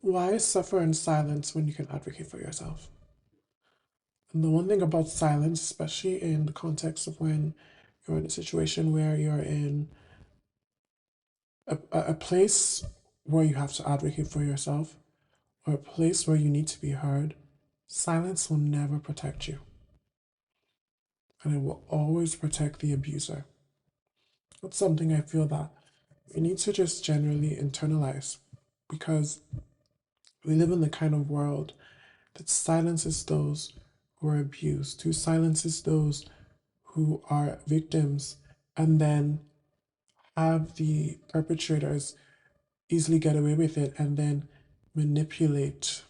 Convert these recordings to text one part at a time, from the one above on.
Why suffer in silence when you can advocate for yourself? And the one thing about silence, especially in the context of when you're in a situation where you're in a place where you have to advocate for yourself, or a place where you need to be heard, silence will never protect you. And it will always protect the abuser. That's something I feel that we need to just generally internalize, because we live in the kind of world that silences those who are abused, who silences those who are victims, and then have the perpetrators easily get away with it and then manipulate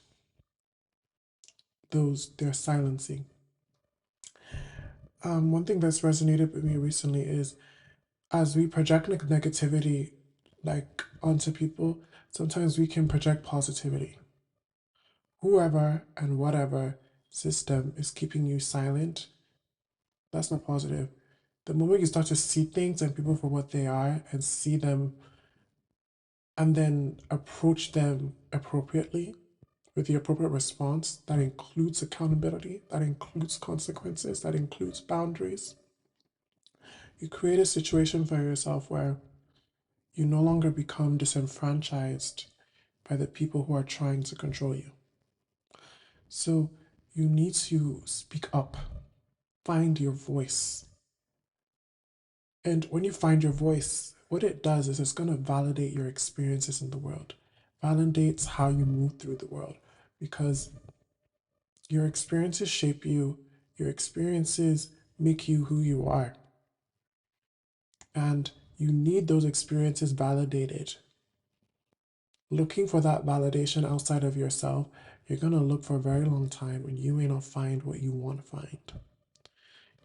those they're silencing. One thing that's resonated with me recently is, as we project negativity like onto people, sometimes we can project positivity. Whoever and whatever system is keeping you silent, that's not positive. The moment you start to see things and people for what they are and see them and then approach them appropriately with the appropriate response, that includes accountability, that includes consequences, that includes boundaries, you create a situation for yourself where you no longer become disenfranchised by the people who are trying to control you. So you need to speak up, find your voice. And when you find your voice, what it does is it's going to validate your experiences in the world, validates how you move through the world, because your experiences shape you, your experiences make you who you are. And you need those experiences validated. Looking for that validation outside of yourself, you're going to look for a very long time and you may not find what you want to find.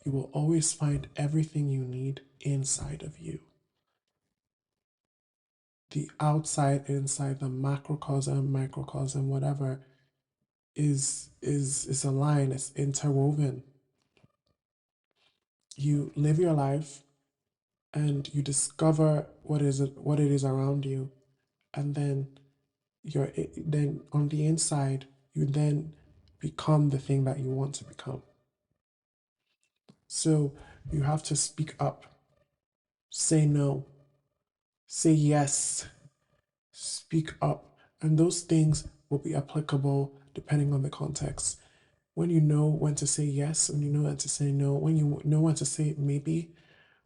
You will always find everything you need inside of you. The outside, inside, the macrocosm, microcosm, whatever is a line, it's interwoven. You live your life and you discover what it is around you, and then then on the inside you then become the thing that you want to become. So you have to speak up, say no, say yes, speak up, and those things will be applicable depending on the context. When you know when to say yes, when you know when to say no, when you know when to say maybe,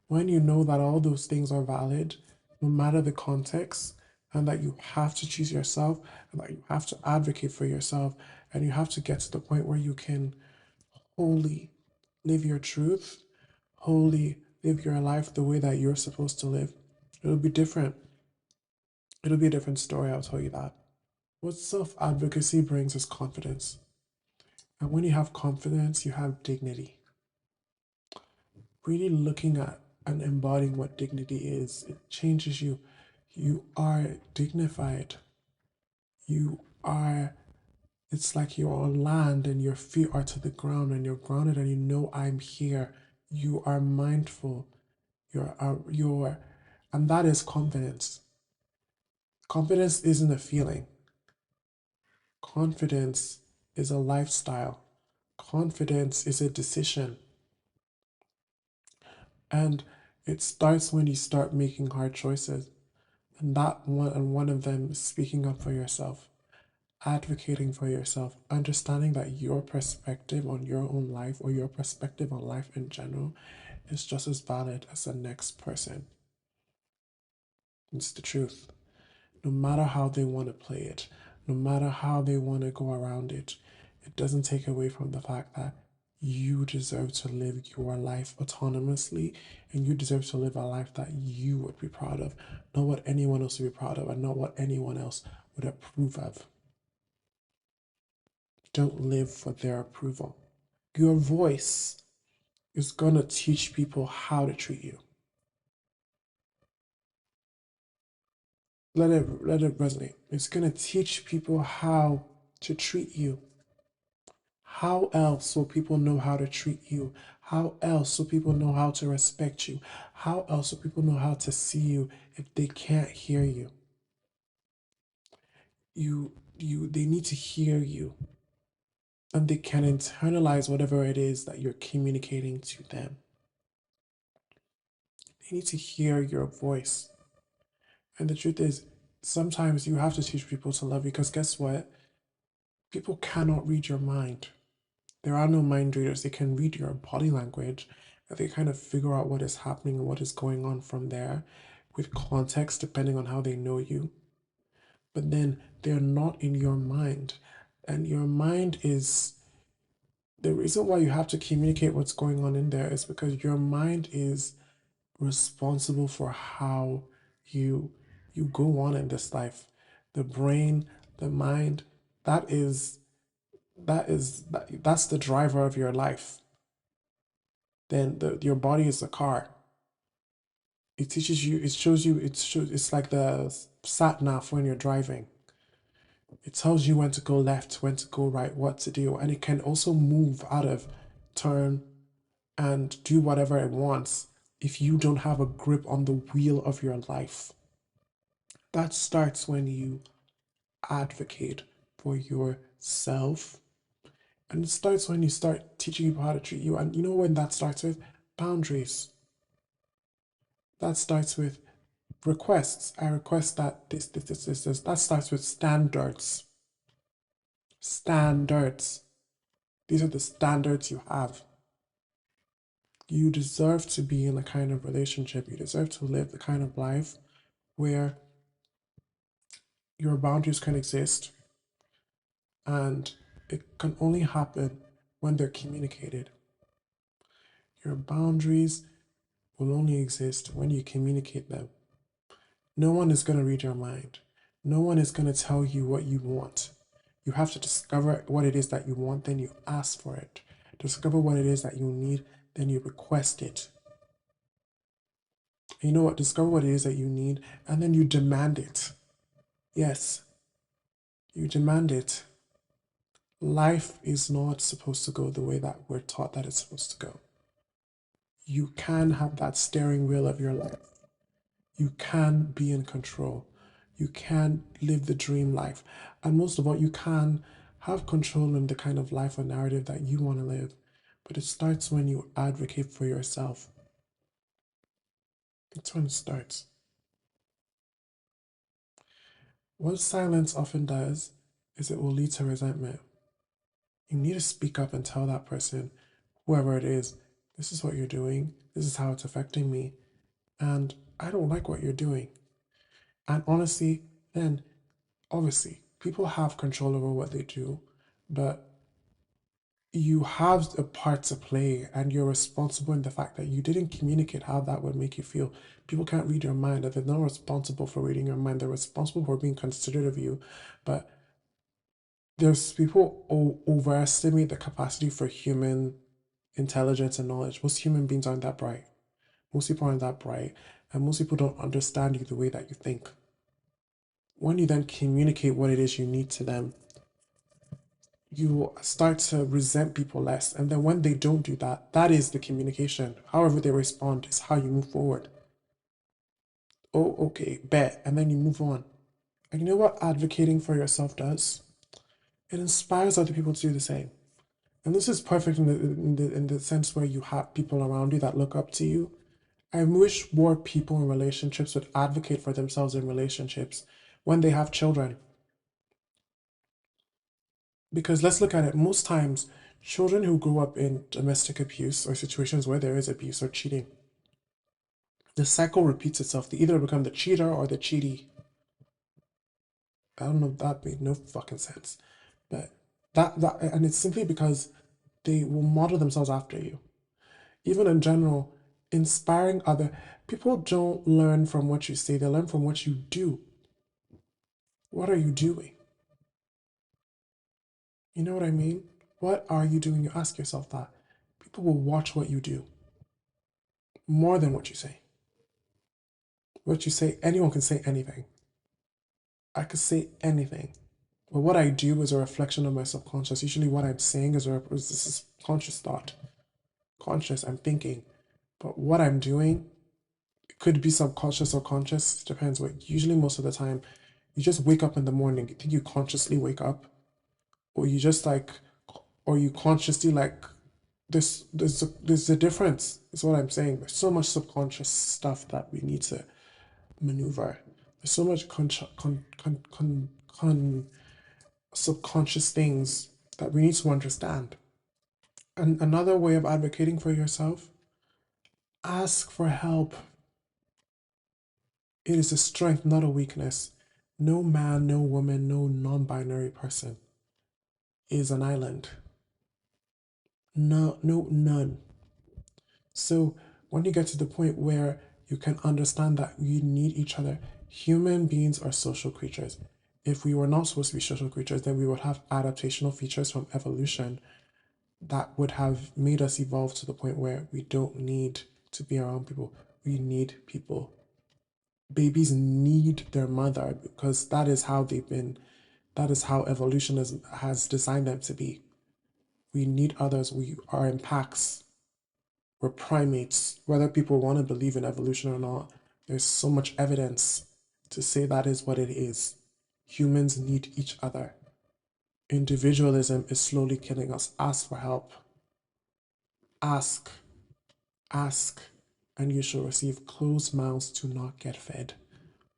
when you know that all those things are valid, no matter the context, and that you have to choose yourself, and that you have to advocate for yourself, and you have to get to the point where you can wholly live your truth, wholly live your life the way that you're supposed to live. It'll be different. It'll be a different story, I'll tell you that. What self advocacy brings is confidence. And when you have confidence, you have dignity. Really looking at and embodying what dignity is, it changes you. You are dignified. You are, it's like you're on land and your feet are to the ground and you're grounded and you know I'm here. You are mindful. And that is confidence. Confidence isn't a feeling. Confidence is a lifestyle. Confidence is a decision. And it starts when you start making hard choices. And one of them is speaking up for yourself, advocating for yourself, understanding that your perspective on your own life or your perspective on life in general is just as valid as the next person. It's the truth. No matter how they want to play it, no matter how they want to go around it, it doesn't take away from the fact that you deserve to live your life autonomously, and you deserve to live a life that you would be proud of, not what anyone else would be proud of, and not what anyone else would approve of. Don't live for their approval. Your voice is going to teach people how to treat you. Let it resonate. It's going to teach people how to treat you. How else will people know how to treat you? How else will people know how to respect you? How else will people know how to see you if they can't hear you? You they need to hear you, and they can internalize whatever it is that you're communicating to them. They need to hear your voice. And the truth is, sometimes you have to teach people to love you because guess what? People cannot read your mind. There are no mind readers. They can read your body language and they kind of figure out what is happening and what is going on from there with context depending on how they know you. But then they're not in your mind. And your mind is the reason why you have to communicate what's going on in there is because your mind is responsible for how you you go on in this life. The brain, the mind, that is that's the driver of your life. Then your body is the car. It teaches you, it shows you, it's like the sat nav when you're driving. It tells you when to go left, when to go right, what to do, and it can also move out of turn and do whatever it wants if you don't have a grip on the wheel of your life. That starts when you advocate for yourself. And it starts when you start teaching people how to treat you. And you know when that starts with? Boundaries. That starts with requests. I request that this. That starts with standards. Standards. These are the standards you have. You deserve to be in a kind of relationship. You deserve to live the kind of life where your boundaries can exist and it can only happen when they're communicated. Your boundaries will only exist when you communicate them. No one is going to read your mind. No one is going to tell you what you want. You have to discover what it is that you want, then you ask for it. Discover what it is that you need, then you request it. And you know what? Discover what it is that you need, and then you demand it. Yes, you demand it. Life is not supposed to go the way that we're taught that it's supposed to go. You can have that steering wheel of your life. You can be in control. You can live the dream life. And most of all, you can have control in the kind of life or narrative that you want to live. But it starts when you advocate for yourself. That's when it starts. What silence often does is it will lead to resentment. You need to speak up and tell that person, whoever it is, this is what you're doing, this is how it's affecting me, and I don't like what you're doing. And honestly, then obviously people have control over what they do, but you have a part to play and you're responsible in the fact that you didn't communicate how that would make you feel. People can't read your mind, that they're not responsible for reading your mind, they're responsible for being considerate of you. But there's people overestimate the capacity for human intelligence and knowledge. Most human beings aren't that bright. Most people aren't that bright, and most people don't understand you the way that you think. When you then communicate what it is you need to them, you start to resent people less. And then when they don't do that, that is the communication. However they respond is how you move forward. Oh, okay, bet. And then you move on. And you know what advocating for yourself does? It inspires other people to do the same. And this is perfect in the sense where you have people around you that look up to you. I wish more people in relationships would advocate for themselves in relationships when they have children. Because let's look at it, most times, children who grow up in domestic abuse or situations where there is abuse or cheating, the cycle repeats itself. They either become the cheater or the cheatee. I don't know, that made no fucking sense. But and it's simply because they will model themselves after you. Even in general, inspiring other people don't learn from what you say, they learn from what you do. What are you doing? You know what I mean? What are you doing? You ask yourself that. People will watch what you do more than what you say. What you say, anyone can say anything. I could say anything. But what I do is a reflection of my subconscious. Usually, what I'm saying is this is conscious thought. Conscious, I'm thinking. But what I'm doing, it could be subconscious or conscious, depends what. Usually, most of the time, You just wake up in the morning. You think you consciously wake up, or you just like, or you consciously like. There's a difference. Is what I'm saying. There's so much subconscious stuff that we need to maneuver. There's so much subconscious things that we need to understand. And another way of advocating for yourself, ask for help. It is a strength, not a weakness. No man, no woman, no non binary person is an island. No, no, none. So when you get to the point where you can understand that we need each other, human beings are social creatures. If we were not supposed to be social creatures, then we would have adaptational features from evolution that would have made us evolve to the point where we don't need to be around people. We need people. Babies need their mother because that is how they've been, that is how evolution has designed them to be. We need others. We are in packs. We're primates. Whether people want to believe in evolution or not, there's so much evidence to say that is what it is. Humans need each other. Individualism is slowly killing us. Ask for help. Ask. Ask, and you shall receive. Closed mouths do not get fed.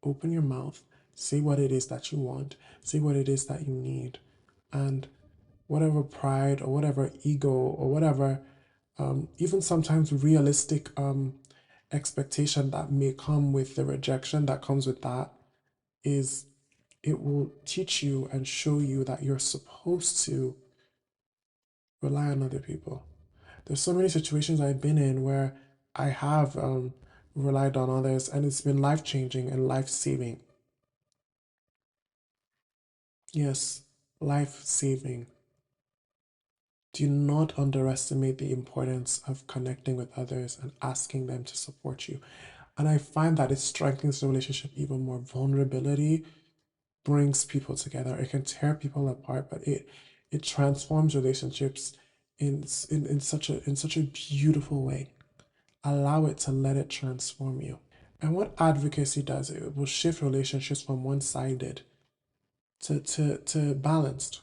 Open your mouth, say what it is that you want, say what it is that you need, and whatever pride or whatever ego or whatever, even sometimes realistic expectation that may come with the rejection that comes with that, is it will teach you and show you that you're supposed to rely on other people. There's so many situations I've been in where I have relied on others, and it's been life changing and life saving. Yes, life saving. Do not underestimate the importance of connecting with others and asking them to support you. And I find that it strengthens the relationship even more. Vulnerability brings people together. It can tear people apart, but it transforms relationships in such a beautiful way. Allow it to let it transform you. And what advocacy does, it will shift relationships from one-sided to balanced.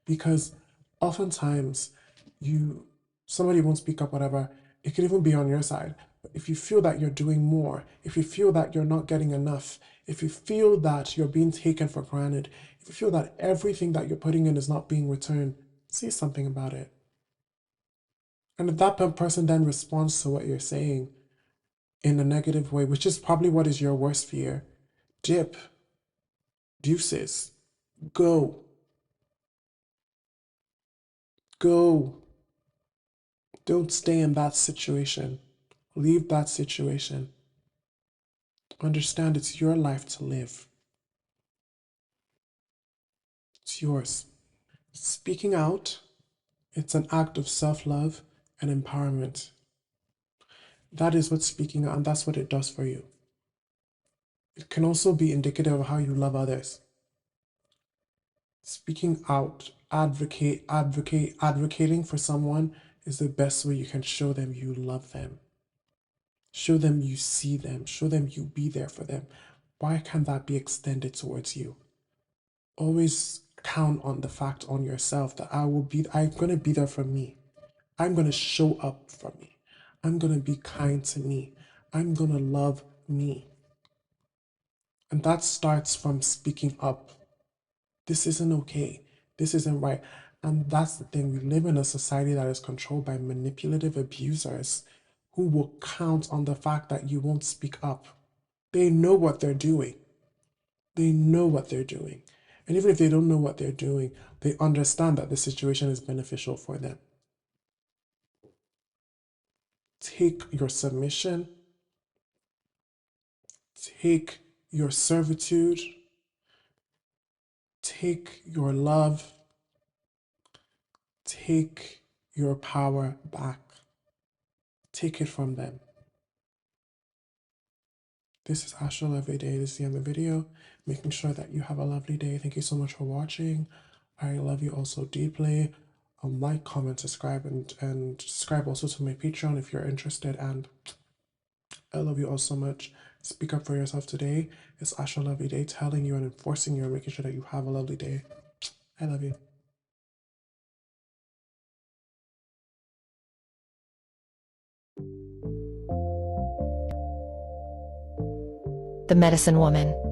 Because oftentimes you somebody won't speak up, whatever, it could even be on your side. But if you feel that you're doing more, if you feel that you're not getting enough, if you feel that you're being taken for granted, if you feel that everything that you're putting in is not being returned, say something about it. And if that person then responds to what you're saying in a negative way, which is probably what is your worst fear, dip, deuces, go, go. Don't stay in that situation. Leave that situation. Understand it's your life to live. It's yours. Speaking out, it's an act of self-love and empowerment. That is what speaking out, and that's what it does for you. It can also be indicative of how you love others. Speaking out, advocating for someone is the best way you can show them you love them. Show them you see them. Show them you be there for them. Why can't that be extended towards you? Always count on the fact on yourself that I'm going to be there for me. I'm going to show up for me. I'm going to be kind to me. I'm going to love me. And that starts from speaking up. This isn't okay. This isn't right. And that's the thing. We live in a society that is controlled by manipulative abusers who will count on the fact that you won't speak up. They know what they're doing. They know what they're doing. And even if they don't know what they're doing, they understand that the situation is beneficial for them. Take your submission, take your servitude, take your love, take your power back. Take it from them. This is Astral Every Day. This is the end of the video. Making sure that you have a lovely day. Thank you so much for watching. I love you all so deeply. Like, comment, subscribe, and subscribe also to my Patreon if you're interested. And I love you all so much. Speak up for yourself today. It's Asha Lovely Day, telling you and enforcing you and making sure that you have a lovely day. I love you. The Medicine Woman.